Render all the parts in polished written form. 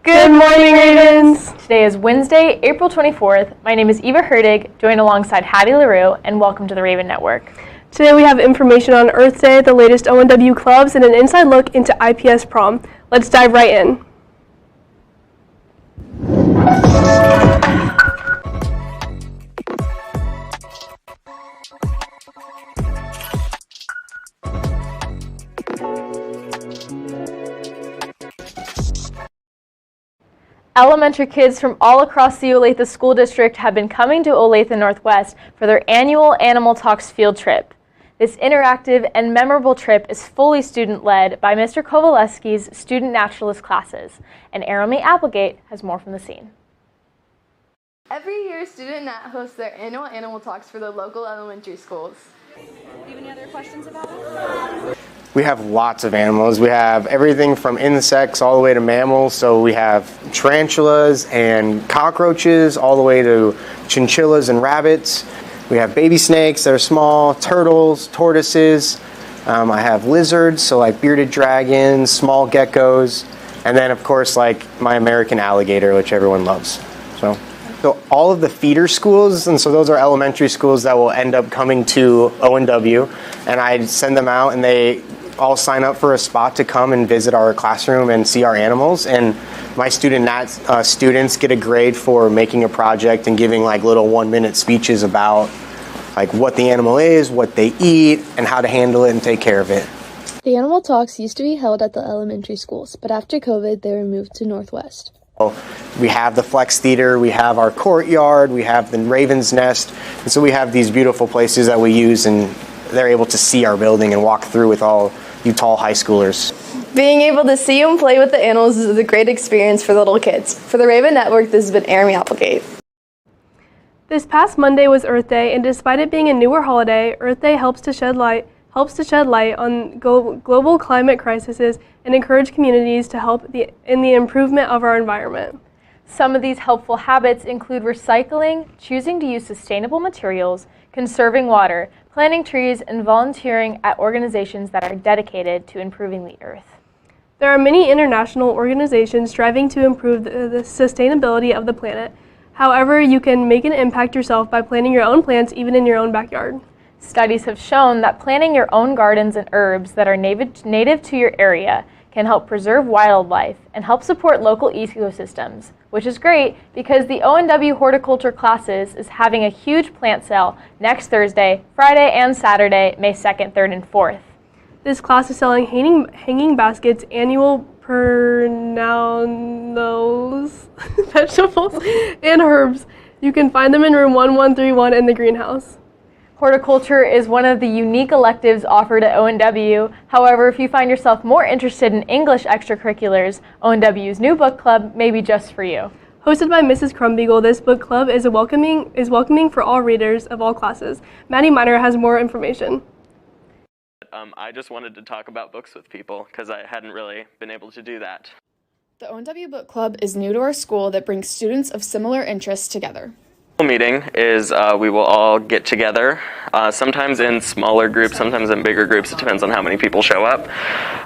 Good morning, Ravens! Today is Wednesday, April 24th. My name is Eva Herdig, joined alongside Hattie LaRue, and welcome to the Raven Network. Today we have information on Earth Day, the latest ONW clubs, and an inside look into IPS prom. Let's dive right in. Elementary kids from all across the Olathe School District have been coming to Olathe Northwest for their annual Animal Talks field trip. This interactive and memorable trip is fully student-led by Mr. Kowaleski's student naturalist classes, and Arami Applegate has more from the scene. Every year, Student Nat hosts their annual Animal Talks for the local elementary schools. Do you have any other questions about it? We have lots of animals. We have everything from insects all the way to mammals. So we have tarantulas and cockroaches all the way to chinchillas and rabbits. We have baby snakes that are small, turtles, tortoises. I have lizards, so like bearded dragons, small geckos, and then of course like my American alligator, which everyone loves. So all of the feeder schools, and so those are elementary schools that will end up coming to ONW, and I send them out and they all sign up for a spot to come and visit our classroom and see our animals. And my students get a grade for making a project and giving like little 1-minute speeches about like what the animal is, what they eat, and how to handle it and take care of it. The Animal Talks used to be held at the elementary schools, but after COVID, they were moved to Northwest. We have the Flex Theater, we have our courtyard, we have the Raven's Nest, and so we have these beautiful places that we use, and they're able to see our building and walk through with all you tall high schoolers. Being able to see and play with the animals is a great experience for little kids. For the Raven Network, this has been Arami Applegate. This past Monday was Earth Day, and despite it being a newer holiday, Earth Day helps to shed light on global climate crises and encourage communities to help in the improvement of our environment. Some of these helpful habits include recycling, choosing to use sustainable materials, conserving water, planting trees, and volunteering at organizations that are dedicated to improving the earth. There are many international organizations striving to improve the sustainability of the planet. However, you can make an impact yourself by planting your own plants even in your own backyard. Studies have shown that planting your own gardens and herbs that are native to your area can help preserve wildlife and help support local ecosystems, which is great because the ONW Horticulture Classes is having a huge plant sale next Thursday, Friday, and Saturday, May 2nd, 3rd, and 4th. This class is selling hanging baskets, annual perennials, vegetables, and herbs. You can find them in room 1131 in the greenhouse. Horticulture is one of the unique electives offered at ONW. However, if you find yourself more interested in English extracurriculars, ONW's new book club may be just for you. Hosted by Mrs. Crumbeagle, this book club is welcoming for all readers of all classes. Maddie Miner has more information. I just wanted to talk about books with people because I hadn't really been able to do that. The ONW Book Club is new to our school that brings students of similar interests together. Meeting is we will all get together, sometimes in smaller groups, sometimes in bigger groups. It depends on how many people show up,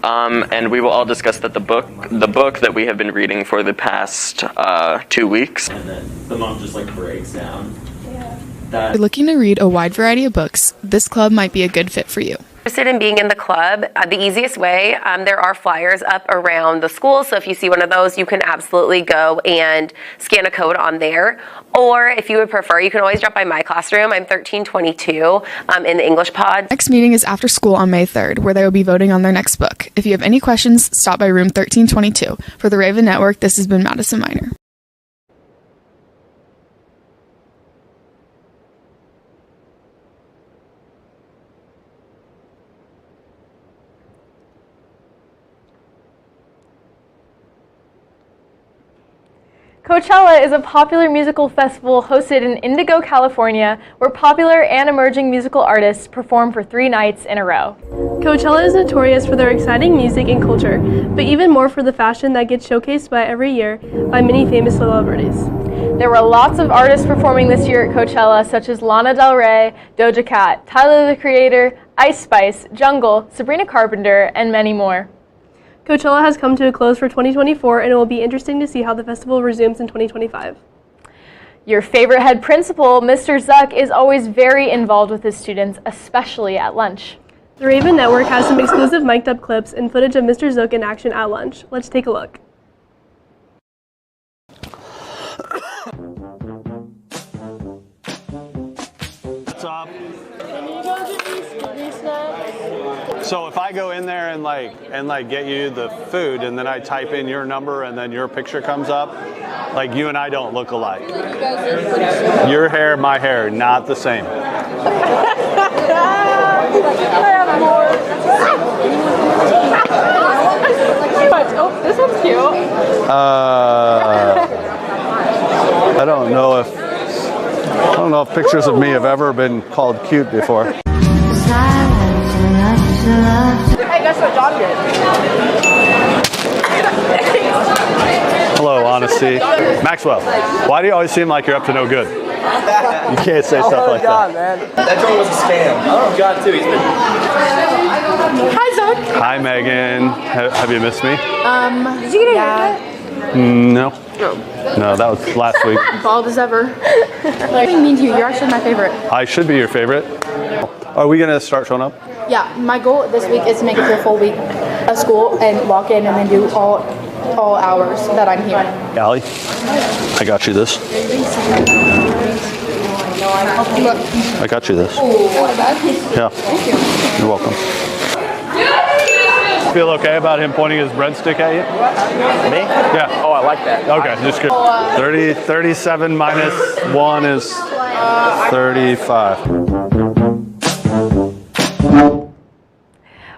and we will all discuss the book that we have been reading for the past 2 weeks. And then the mom just like breaks down. If you're looking to read a wide variety of books, this club might be a good fit for you. Interested in being in the club, the easiest way, there are flyers up around the school, so if you see one of those, you can absolutely go and scan a code on there. Or if you would prefer, you can always drop by my classroom. I'm 1322 in the English pod. Next meeting is after school on May 3rd, where they will be voting on their next book. If you have any questions, stop by room 1322. For the Raven Network, this has been Madison Miner. Coachella is a popular musical festival hosted in Indigo, California, where popular and emerging musical artists perform for 3 nights in a row. Coachella is notorious for their exciting music and culture, but even more for the fashion that gets showcased every year by many famous celebrities. There were lots of artists performing this year at Coachella, such as Lana Del Rey, Doja Cat, Tyler the Creator, Ice Spice, Jungle, Sabrina Carpenter, and many more. Coachella has come to a close for 2024, and it will be interesting to see how the festival resumes in 2025. Your favorite head principal, Mr. Zuck, is always very involved with his students, especially at lunch. The Raven Network has some exclusive mic'd up clips and footage of Mr. Zook in action at lunch. Let's take a look. What's up? So if I go in there and get you the food, and then I type in your number and then your picture comes up, like you and I don't look alike. Your hair, my hair, not the same. Oh, this one's cute. I don't know if pictures of me have ever been called cute before. Hey, guess what John did? Hello, Honesty. Maxwell, why do you always seem like you're up to no good? You can't say stuff like that. Man. That drone was a scam. Oh, God, too. He's been... Hi, Zook. Hi, Megan. Have you missed me? Did you get a haircut? No. No, that was last week. Bald as ever. What do you mean to you? You're actually my favorite. I should be your favorite. Are we going to start showing up? Yeah, my goal this week is to make it through a full week of school and walk in and then do all hours that I'm here. Allie, I got you this. I got you this. Yeah. Thank you. You're welcome. Feel okay about him pointing his breadstick at you? Me? Yeah. Oh, I like that. Okay, just good. 37 minus 1 is 35.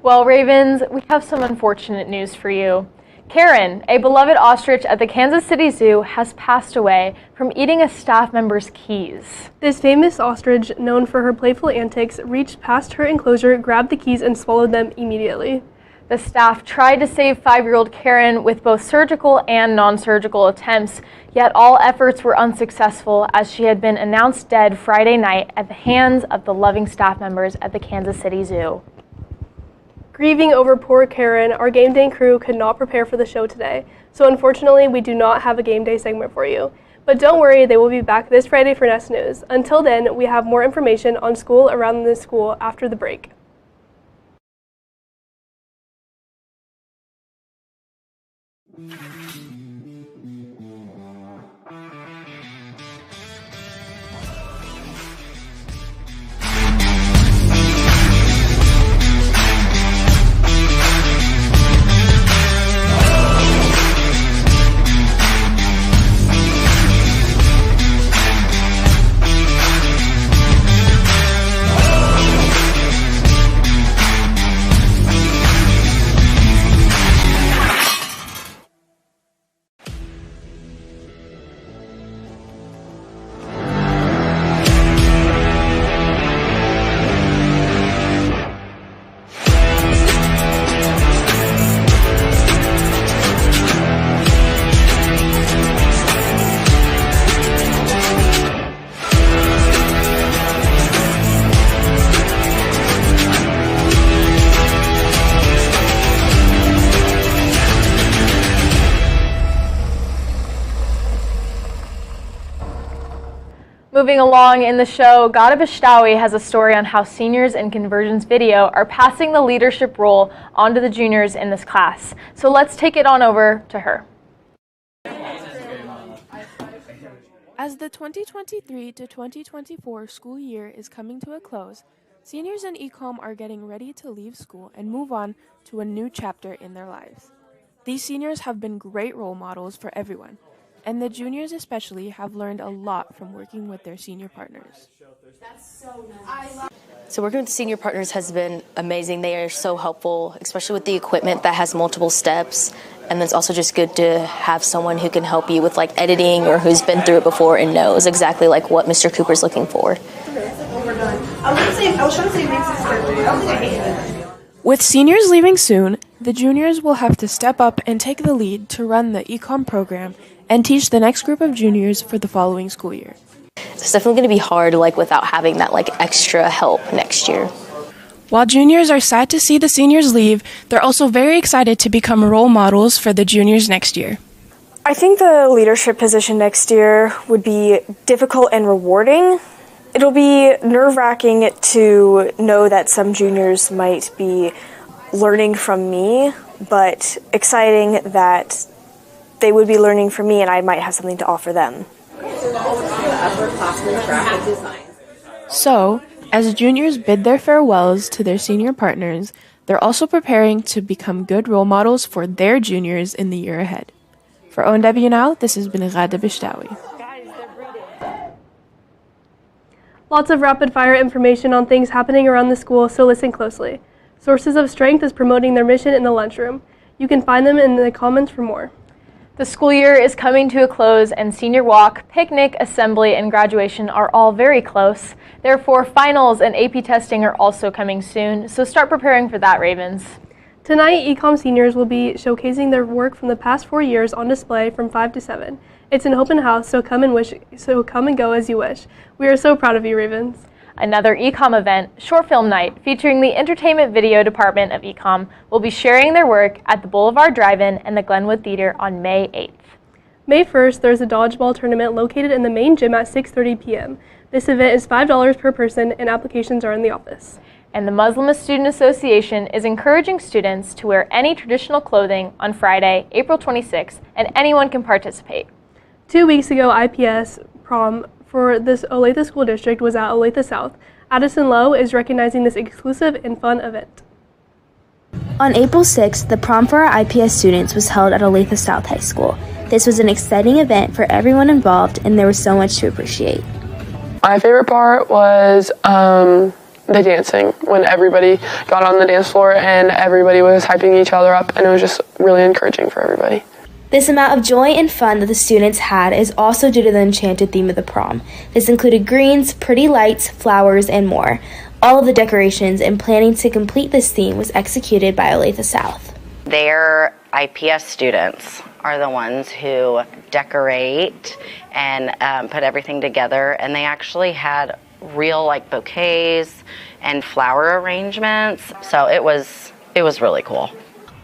Well, Ravens, we have some unfortunate news for you. Karen, a beloved ostrich at the Kansas City Zoo, has passed away from eating a staff member's keys. This famous ostrich, known for her playful antics, reached past her enclosure, grabbed the keys, and swallowed them immediately. The staff tried to save 5-year-old Karen with both surgical and non-surgical attempts, yet all efforts were unsuccessful as she had been announced dead Friday night at the hands of the loving staff members at the Kansas City Zoo. Grieving over poor Karen, our game day crew could not prepare for the show today, so unfortunately we do not have a game day segment for you. But don't worry, they will be back this Friday for Nest News. Until then, we have more information on school around the school after the break. Moving along in the show, Gada Bishtawi has a story on how seniors in Convergence Video are passing the leadership role onto the juniors in this class. So let's take it on over to her. As the 2023 to 2024 school year is coming to a close, seniors in Ecom are getting ready to leave school and move on to a new chapter in their lives. These seniors have been great role models for everyone, and the juniors especially have learned a lot from working with their senior partners. So working with the senior partners has been amazing. They are so helpful, especially with the equipment that has multiple steps. And it's also just good to have someone who can help you with like editing or who's been through it before and knows exactly like what Mr. Cooper's looking for. With seniors leaving soon, the juniors will have to step up and take the lead to run the Ecom program and teach the next group of juniors for the following school year. It's definitely going to be hard like without having that like extra help next year. While juniors are sad to see the seniors leave, they're also very excited to become role models for the juniors next year. I think the leadership position next year would be difficult and rewarding. It'll be nerve-wracking to know that some juniors might be learning from me, but exciting that they would be learning from me and I might have something to offer them. So, as juniors bid their farewells to their senior partners, they're also preparing to become good role models for their juniors in the year ahead. For ONW Now, this has been Rada Bishtawi. Lots of rapid-fire information on things happening around the school, so listen closely. Sources of Strength is promoting their mission in the lunchroom. You can find them in the comments for more. The school year is coming to a close, and senior walk, picnic, assembly, and graduation are all very close. Therefore, finals and AP testing are also coming soon, so start preparing for that, Ravens. Tonight, Ecom seniors will be showcasing their work from the past 4 years on display from 5 to 7. It's an open house, so come and go as you wish. We are so proud of you, Ravens. Another Ecom event, Short Film Night, featuring the Entertainment Video Department of Ecom, will be sharing their work at the Boulevard Drive-In and the Glenwood Theater on May 8th. May 1st, there's a dodgeball tournament located in the main gym at 6:30 p.m. This event is $5 per person, and applications are in the office. And the Muslim Student Association is encouraging students to wear any traditional clothing on Friday, April 26th, and anyone can participate. 2 weeks ago, IPS prom for this Olathe School District was at Olathe South. Addison Lowe is recognizing this exclusive and fun event. On April 6th, the prom for our IPS students was held at Olathe South High School. This was an exciting event for everyone involved, and there was so much to appreciate. My favorite part was the dancing, when everybody got on the dance floor and everybody was hyping each other up, and it was just really encouraging for everybody. This amount of joy and fun that the students had is also due to the enchanted theme of the prom. This included greens, pretty lights, flowers, and more. All of the decorations and planning to complete this theme was executed by Olathe South. Their IPS students are the ones who decorate and put everything together, and they actually had real bouquets and flower arrangements, so it was really cool.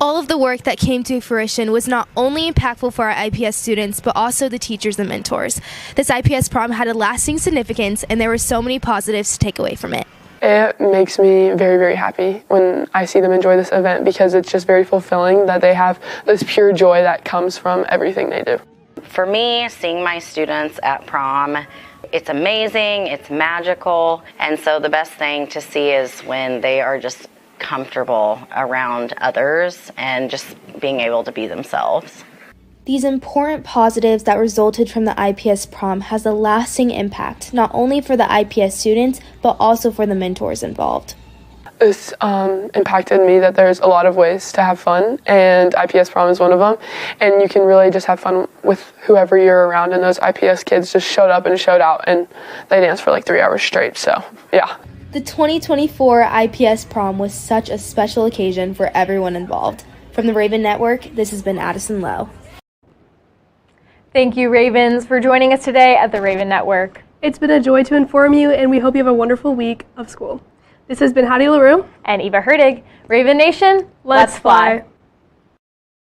All of the work that came to fruition was not only impactful for our IPS students, but also the teachers and mentors. This IPS prom had a lasting significance, and there were so many positives to take away from it. It makes me very, very happy when I see them enjoy this event, because it's just very fulfilling that they have this pure joy that comes from everything they do. For me, seeing my students at prom, it's amazing, it's magical, and so the best thing to see is when they are just comfortable around others and just being able to be themselves. These important positives that resulted from the IPS prom has a lasting impact, not only for the IPS students, but also for the mentors involved. This impacted me that there's a lot of ways to have fun, and IPS prom is one of them, and you can really just have fun with whoever you're around, and those IPS kids just showed up and showed out, and they danced for 3 hours straight, so yeah. The 2024 IPS prom was such a special occasion for everyone involved. From the Raven Network, this has been Addison Lowe. Thank you, Ravens, for joining us today at the Raven Network. It's been a joy to inform you, and we hope you have a wonderful week of school. This has been Hattie LaRue and Eva Herdig. Raven Nation, let's fly.